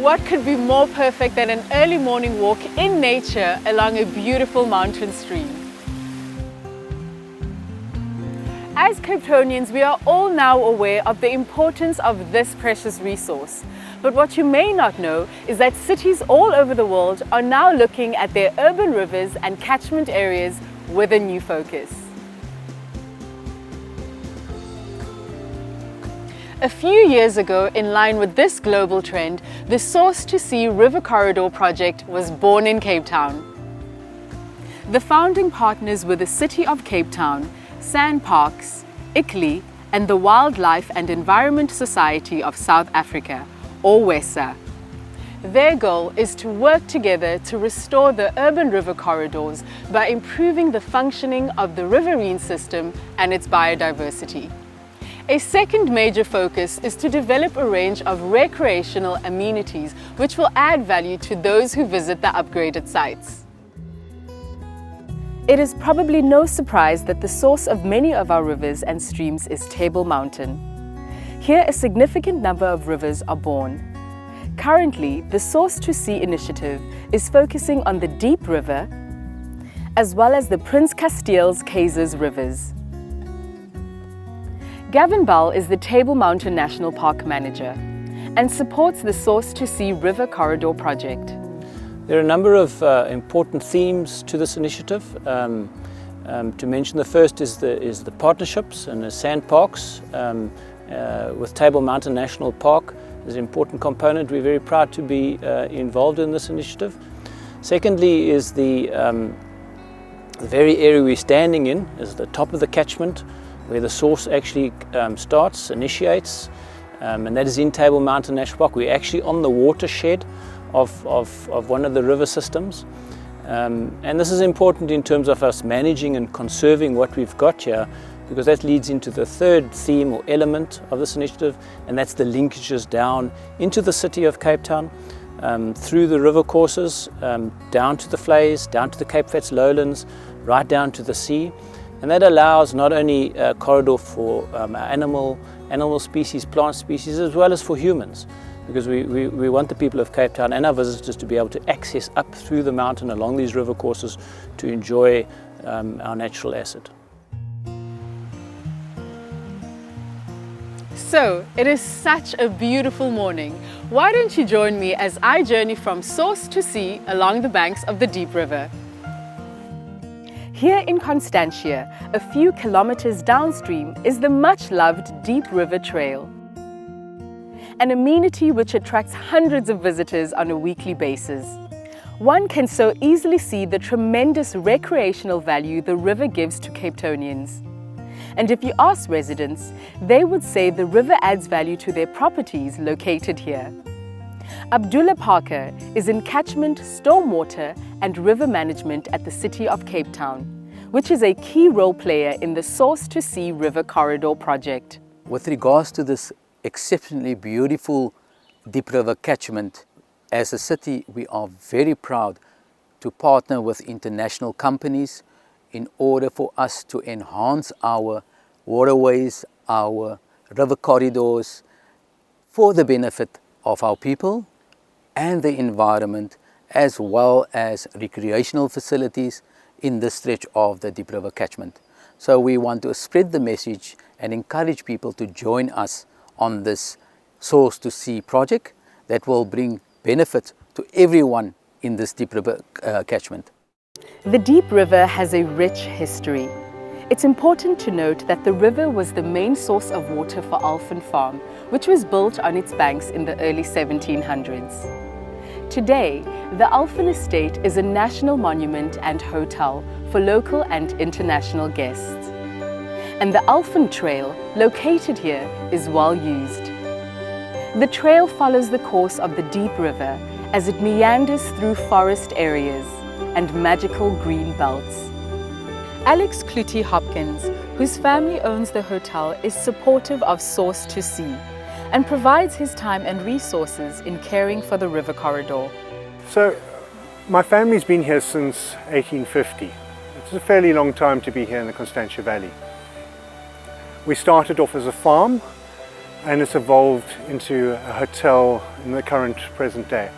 what could be more perfect than an early morning walk in nature along a beautiful mountain stream? As Capetonians, we are all now aware of the importance of this precious resource. But what you may not know is that cities all over the world are now looking at their urban rivers and catchment areas with a new focus. A few years ago, in line with this global trend, the Source to Sea River Corridor project was born in Cape Town. The founding partners were the City of Cape Town, SANParks, ICLEI, and the Wildlife and Environment Society of South Africa, or WESA. Their goal is to work together to restore the urban river corridors by improving the functioning of the riverine system and its biodiversity. A second major focus is to develop a range of recreational amenities which will add value to those who visit the upgraded sites. It is probably no surprise that the source of many of our rivers and streams is Table Mountain. Here, a significant number of rivers are born. Currently, the Source to Sea initiative is focusing on the Diep River, as well as the Prinskasteels-Keysers rivers. Gavin Bell is the Table Mountain National Park Manager and supports the Source to Sea River Corridor project. There are a number of important themes to this initiative. To mention the first is the partnerships and the SANParks. With Table Mountain National Park is an important component. We're very proud to be involved in this initiative. Secondly is the very area we're standing in, is the top of the catchment, where the source actually initiates, and that is in Table Mountain National Park. We're actually on the watershed of one of the river systems. And this is important in terms of us managing and conserving what we've got here, because that leads into the third theme or element of this initiative, and that's the linkages down into the city of Cape Town, through the river courses, down to the Vleis, down to the Cape Flats lowlands, right down to the sea. And that allows not only a corridor for animal species, plant species, as well as for humans, because we want the people of Cape Town and our visitors to be able to access up through the mountain along these river courses to enjoy our natural asset. So, it is such a beautiful morning. Why don't you join me as I journey from source to sea along the banks of the Diep River? Here in Constantia, a few kilometers downstream, is the much-loved Diep River Trail, an amenity which attracts hundreds of visitors on a weekly basis. One can so easily see the tremendous recreational value the river gives to Capetonians. And if you ask residents, they would say the river adds value to their properties located here. Abdullah Parker is in Catchment, Stormwater and River Management at the City of Cape Town, which is a key role player in the Source to Sea River Corridor project. With regards to this exceptionally beautiful Diep River catchment, as a city we are very proud to partner with international companies in order for us to enhance our waterways, our river corridors for the benefit of our people and the environment, as well as recreational facilities in this stretch of the Diep River catchment. So we want to spread the message and encourage people to join us on this Source to Sea project that will bring benefit to everyone in this Diep River catchment. The Diep River has a rich history. It's important to note that the river was the main source of water for Alphen Farm, which was built on its banks in the early 1700s. Today, the Alphen Estate is a national monument and hotel for local and international guests. And the Alphen Trail, located here, is well used. The trail follows the course of the Diep River as it meanders through forest areas and magical green belts. Alex Clutie Hopkins, whose family owns the hotel, is supportive of Source to Sea and provides his time and resources in caring for the river corridor. So, my family's been here since 1850. It's a fairly long time to be here in the Constantia Valley. We started off as a farm and it's evolved into a hotel in the current present day.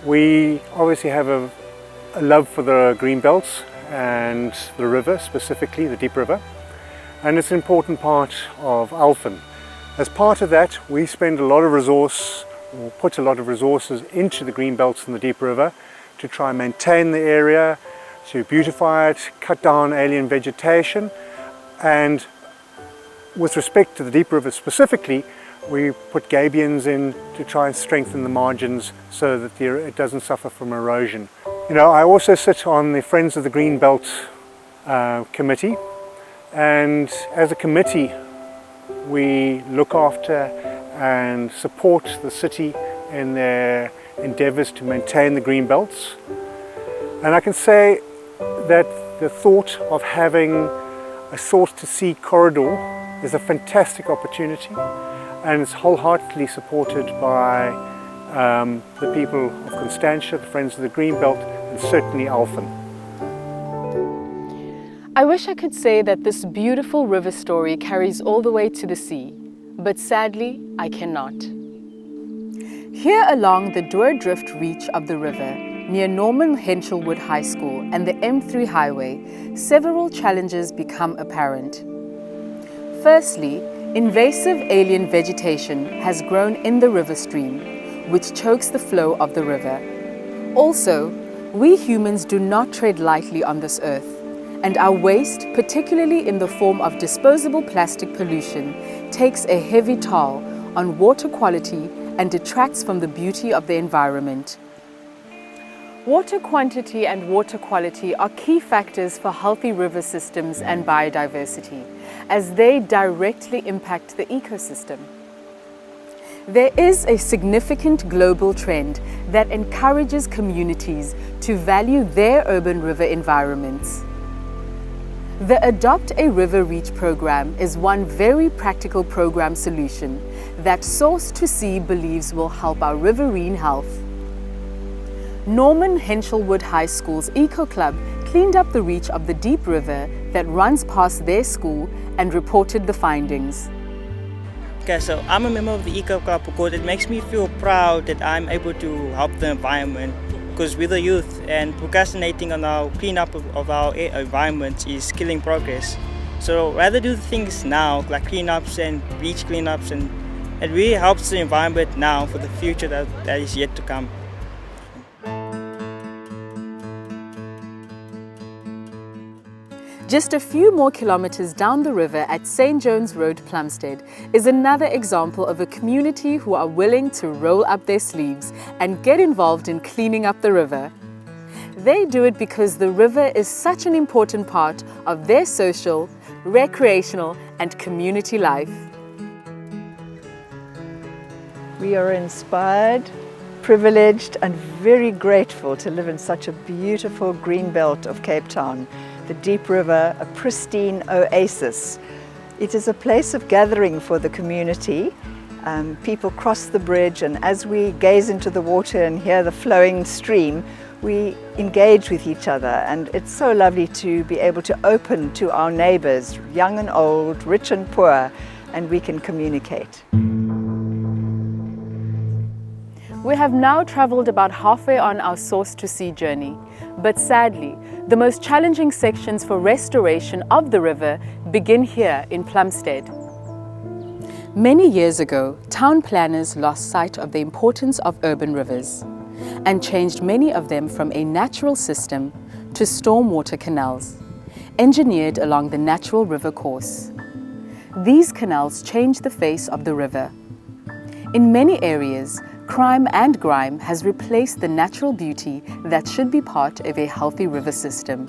We obviously have a love for the Greenbelt and the river, specifically the Diep River, and it's an important part of Alphen. As part of that, we spend a lot of put a lot of resources into the Greenbelt and the Diep River to try and maintain the area, to beautify it, cut down alien vegetation, and with respect to the Diep River specifically, we put gabions in to try and strengthen the margins so that it doesn't suffer from erosion. You know, I also sit on the Friends of the Greenbelt committee, and as a committee we look after and support the city in their endeavours to maintain the Greenbelts. And I can say that the thought of having a source-to-sea corridor is a fantastic opportunity, and it's wholeheartedly supported by the people of Constantia, the Friends of the Greenbelt, and certainly Alphen. I wish I could say that this beautiful river story carries all the way to the sea, but sadly, I cannot. Here along the Dordrift reach of the river, near Norman Henshelwood High School and the M3 highway, several challenges become apparent. Firstly, invasive alien vegetation has grown in the river stream, which chokes the flow of the river. Also, we humans do not tread lightly on this earth, and our waste, particularly in the form of disposable plastic pollution, takes a heavy toll on water quality and detracts from the beauty of the environment. Water quantity and water quality are key factors for healthy river systems and biodiversity, as they directly impact the ecosystem. There is a significant global trend that encourages communities to value their urban river environments. The Adopt a River Reach program is one very practical program solution that Source to Sea believes will help our riverine health. Norman Henshelwood High School's Eco Club cleaned up the reach of the Diep River that runs past their school and reported the findings. Okay, so I'm a member of the Eco Club because it makes me feel proud that I'm able to help the environment, because we're the youth and procrastinating on our cleanup of our environment is killing progress. So rather do things now, like cleanups and beach cleanups, and it really helps the environment now for the future that is yet to come. Just a few more kilometers down the river at St. John's Road, Plumstead, is another example of a community who are willing to roll up their sleeves and get involved in cleaning up the river. They do it because the river is such an important part of their social, recreational, and community life. We are inspired, privileged, and very grateful to live in such a beautiful green belt of Cape Town. The Diep River, a pristine oasis. It is a place of gathering for the community. People cross the bridge, and as we gaze into the water and hear the flowing stream, we engage with each other, and it's so lovely to be able to open to our neighbors, young and old, rich and poor, and we can communicate. We have now traveled about halfway on our Source to Sea journey, but sadly, the most challenging sections for restoration of the river begin here in Plumstead. Many years ago, town planners lost sight of the importance of urban rivers and changed many of them from a natural system to stormwater canals, engineered along the natural river course. These canals changed the face of the river. In many areas, crime and grime has replaced the natural beauty that should be part of a healthy river system.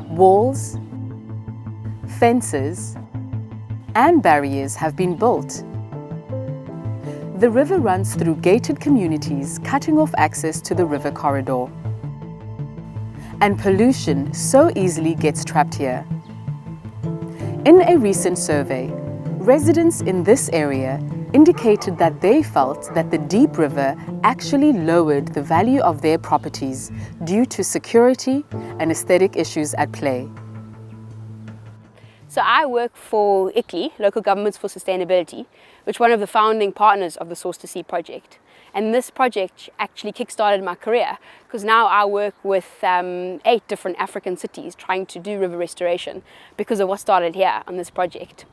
Walls, fences, and barriers have been built. The river runs through gated communities, cutting off access to the river corridor. And pollution so easily gets trapped here. In a recent survey, residents in this area indicated that they felt that the Diep River actually lowered the value of their properties due to security and aesthetic issues at play. So I work for ICLI, Local Governments for Sustainability, which is one of the founding partners of the Source to Sea project. And this project actually kick-started my career because now I work with 8 different African cities trying to do river restoration because of what started here on this project.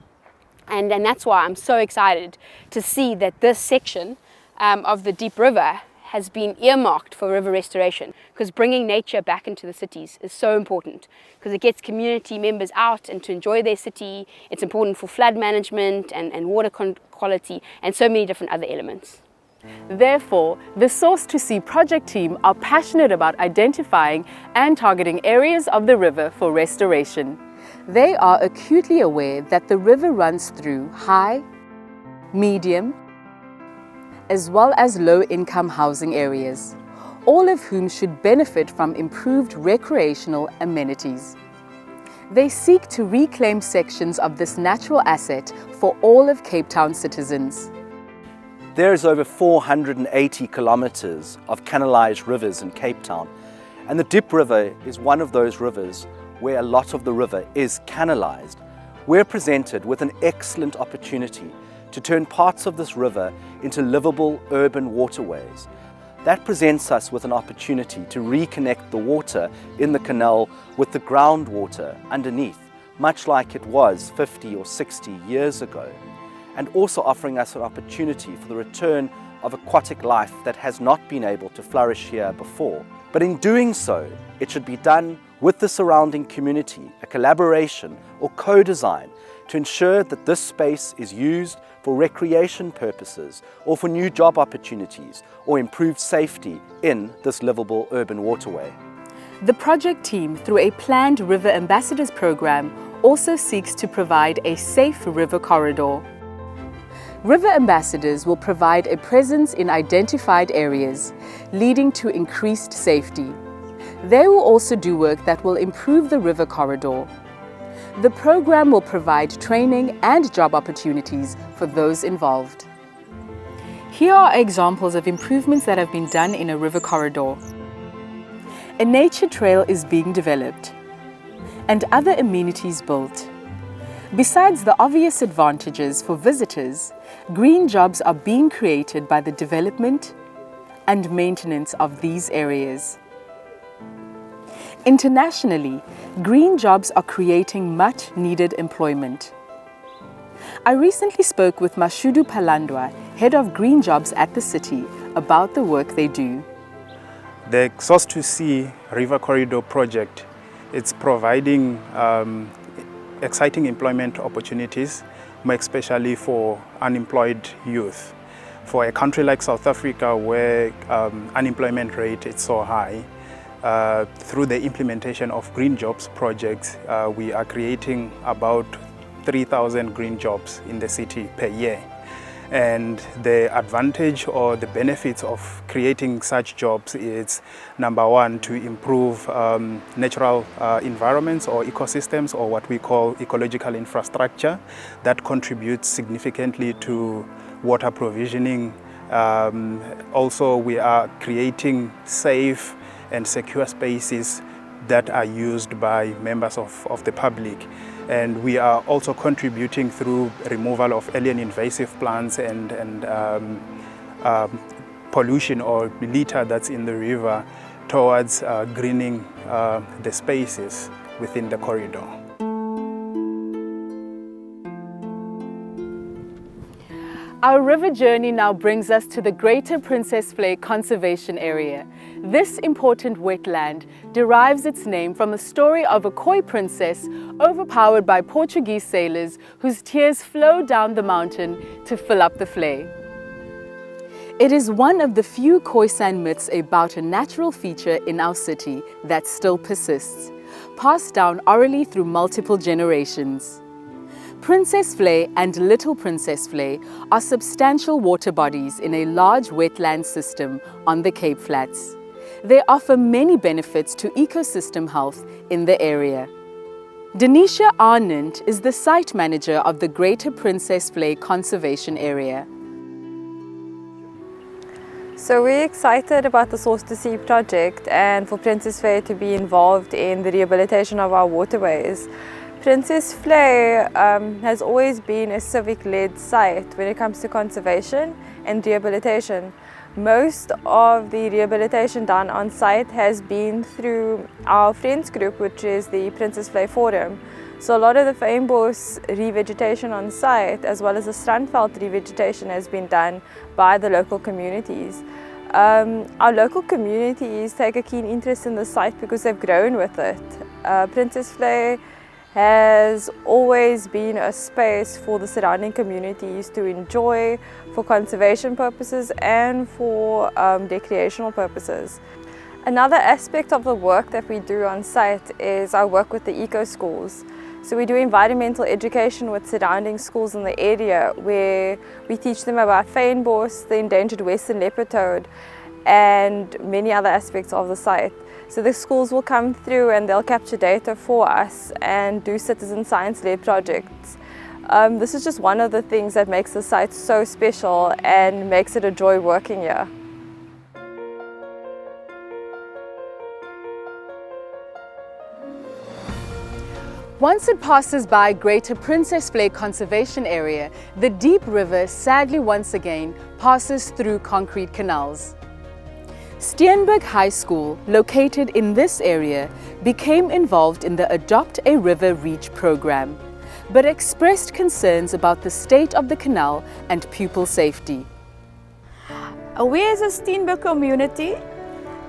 And that's why I'm so excited to see that this section of the Diep River has been earmarked for river restoration, because bringing nature back into the cities is so important because it gets community members out and to enjoy their city. It's important for flood management and water quality and so many different other elements. Therefore, the Source to Sea project team are passionate about identifying and targeting areas of the river for restoration. They are acutely aware that the river runs through high, medium, as well as low-income housing areas, all of whom should benefit from improved recreational amenities. They seek to reclaim sections of this natural asset for all of Cape Town citizens. There is over 480 kilometers of canalized rivers in Cape Town, and the Diep River is one of those rivers where a lot of the river is canalized. We're presented with an excellent opportunity to turn parts of this river into livable urban waterways. That presents us with an opportunity to reconnect the water in the canal with the groundwater underneath, much like it was 50 or 60 years ago, and also offering us an opportunity for the return of aquatic life that has not been able to flourish here before. But in doing so, it should be done with the surrounding community, a collaboration or co-design to ensure that this space is used for recreation purposes or for new job opportunities or improved safety in this livable urban waterway. The project team, through a planned River Ambassadors program, also seeks to provide a safe river corridor. River Ambassadors will provide a presence in identified areas, leading to increased safety. They will also do work that will improve the river corridor. The program will provide training and job opportunities for those involved. Here are examples of improvements that have been done in a river corridor. A nature trail is being developed and other amenities built. Besides the obvious advantages for visitors, green jobs are being created by the development and maintenance of these areas. Internationally, green jobs are creating much needed employment. I recently spoke with Mashudu Palandwa, head of green jobs at the city, about the work they do. The Source to Sea River Corridor project, it's providing exciting employment opportunities, more especially for unemployed youth. For a country like South Africa, where unemployment rate is so high, through the implementation of green jobs projects, we are creating about 3,000 green jobs in the city per year. And the advantage or the benefits of creating such jobs is, number one, to improve natural environments or ecosystems, or what we call ecological infrastructure that contributes significantly to water provisioning. Also, we are creating safe and secure spaces that are used by members of the public. And we are also contributing through removal of alien invasive plants and pollution or litter that's in the river towards greening the spaces within the corridor. Our river journey now brings us to the Greater Prinskasteels-Keysers Conservation Area. This important wetland derives its name from the story of a koi princess overpowered by Portuguese sailors whose tears flow down the mountain to fill up the vlei. It is one of the few Khoisan myths about a natural feature in our city that still persists, passed down orally through multiple generations. Prinskasteels-Keysers and Little Prinskasteels-Keysers are substantial water bodies in a large wetland system on the Cape Flats. They offer many benefits to ecosystem health in the area. Denisha Arndt is the site manager of the Greater Prinskasteels-Keysers Conservation Area. So we're excited about the Source to Sea project and for Prinskasteels-Keysers to be involved in the rehabilitation of our waterways, Prinskasteels has always been a civic-led site when it comes to conservation and rehabilitation. Most of the rehabilitation done on site has been through our friends group, which is the Prinskasteels Forum. So a lot of the fynbos revegetation on site, as well as the Zandvlei revegetation, has been done by the local communities. Our local communities take a keen interest in the site because they've grown with it. Prinskasteels has always been a space for the surrounding communities to enjoy for conservation purposes and for recreational purposes. Another aspect of the work that we do on site is our work with the eco schools. So we do environmental education with surrounding schools in the area where we teach them about fynbos, the endangered western leopard toad, and many other aspects of the site. So the schools will come through and they'll capture data for us and do citizen science-led projects. This is just one of the things that makes the site so special and makes it a joy working here. Once it passes by Greater Prinskasteels Conservation Area, the Diep River sadly once again passes through concrete canals. Steenberg High School, located in this area, became involved in the Adopt a River Reach program, but expressed concerns about the state of the canal and pupil safety. We as a Steenberg community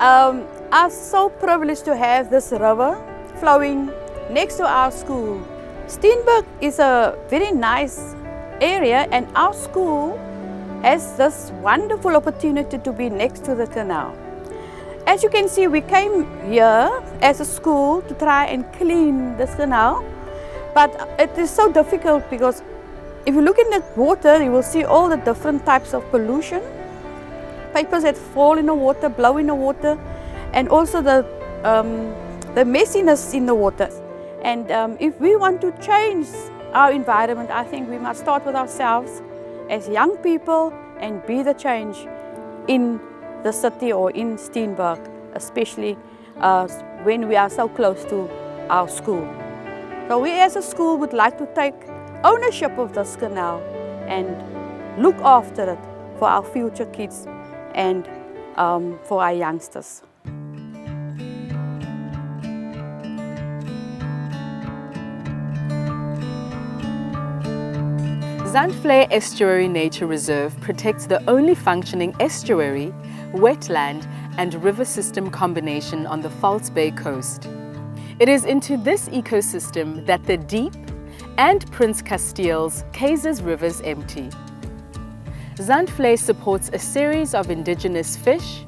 are so privileged to have this river flowing next to our school. Steenberg is a very nice area and our school has this wonderful opportunity to be next to the canal. As you can see, we came here as a school to try and clean this canal, but it is so difficult because if you look in the water, you will see all the different types of pollution, papers that fall in the water, blow in the water, and also the messiness in the water. And if we want to change our environment, I think we must start with ourselves as young people and be the change in the city or in Steenberg, especially when we are so close to our school. So we as a school would like to take ownership of this canal and look after it for our future kids and for our youngsters. Zandvlei Estuary Nature Reserve protects the only functioning estuary, wetland and river system combination on the False Bay coast. It is into this ecosystem that the Diep and Prinskasteels-Keysers rivers empty. Zandvlei supports a series of indigenous fish,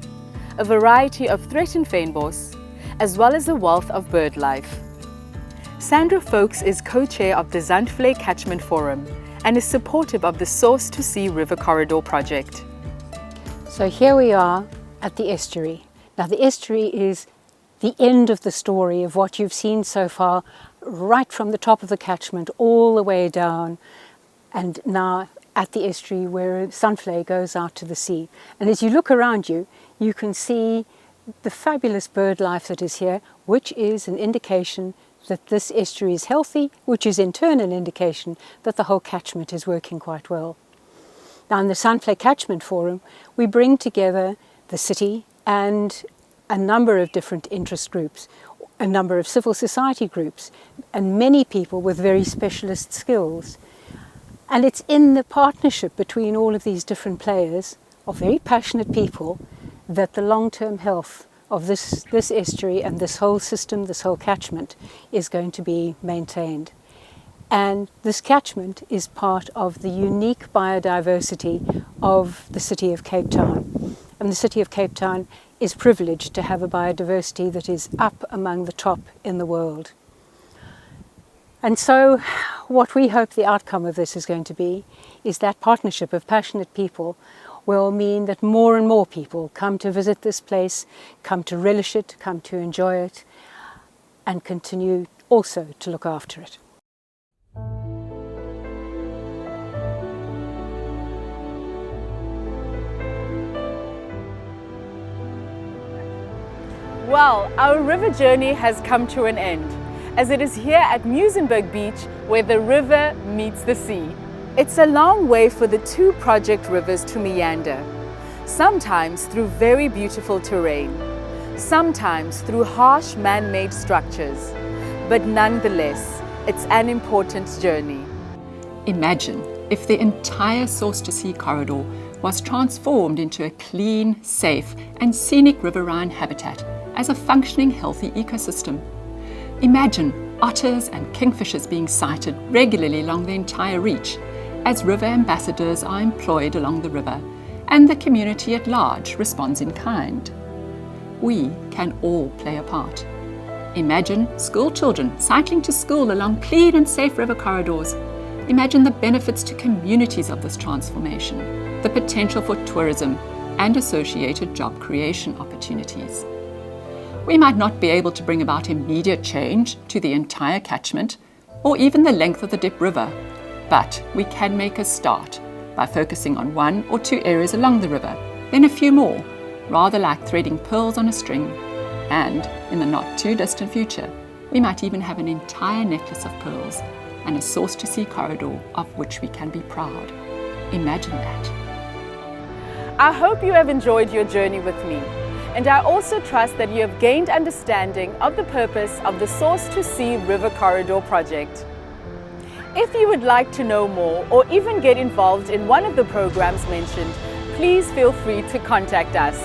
a variety of threatened fynbos, as well as a wealth of bird life. Sandra Folks is co-chair of the Zandvlei Catchment Forum and is supportive of the Source to Sea River Corridor project. So here we are at the estuary. Now the estuary is the end of the story of what you've seen so far, right from the top of the catchment all the way down, and now at the estuary where Zandvlei goes out to the sea. And as you look around you, you can see the fabulous bird life that is here, which is an indication that this estuary is healthy, which is in turn an indication that the whole catchment is working quite well. Now in the Zandvlei Catchment Forum, we bring together the city and a number of different interest groups, a number of civil society groups, and many people with very specialist skills. And it's in the partnership between all of these different players, of very passionate people, that the long-term health of this estuary and this whole system, this whole catchment, is going to be maintained. And this catchment is part of the unique biodiversity of the city of Cape Town. And the city of Cape Town is privileged to have a biodiversity that is up among the top in the world. And so what we hope the outcome of this is going to be is that partnership of passionate people will mean that more and more people come to visit this place, come to relish it, come to enjoy it, and continue also to look after it. Well, our river journey has come to an end. as it is here at Muizenberg Beach where the river meets the sea. It's a long way for the two project rivers to meander, sometimes through very beautiful terrain, sometimes through harsh man-made structures, but nonetheless, it's an important journey. Imagine if the entire source-to-sea corridor was transformed into a clean, safe and scenic riverine habitat as a functioning, healthy ecosystem. Imagine otters and kingfishers being sighted regularly along the entire reach, as river ambassadors are employed along the river and the community at large responds in kind. We can all play a part. Imagine school children cycling to school along clean and safe river corridors. Imagine the benefits to communities of this transformation, the potential for tourism and associated job creation opportunities. We might not be able to bring about immediate change to the entire catchment or even the length of the Diep River, but we can make a start by focusing on one or two areas along the river, then a few more, rather like threading pearls on a string. And in the not too distant future, we might even have an entire necklace of pearls and a source-to-sea corridor of which we can be proud. Imagine that. I hope you have enjoyed your journey with me, and I also trust that you have gained understanding of the purpose of the Source-to-Sea River Corridor project. If you would like to know more or even get involved in one of the programs mentioned, please feel free to contact us.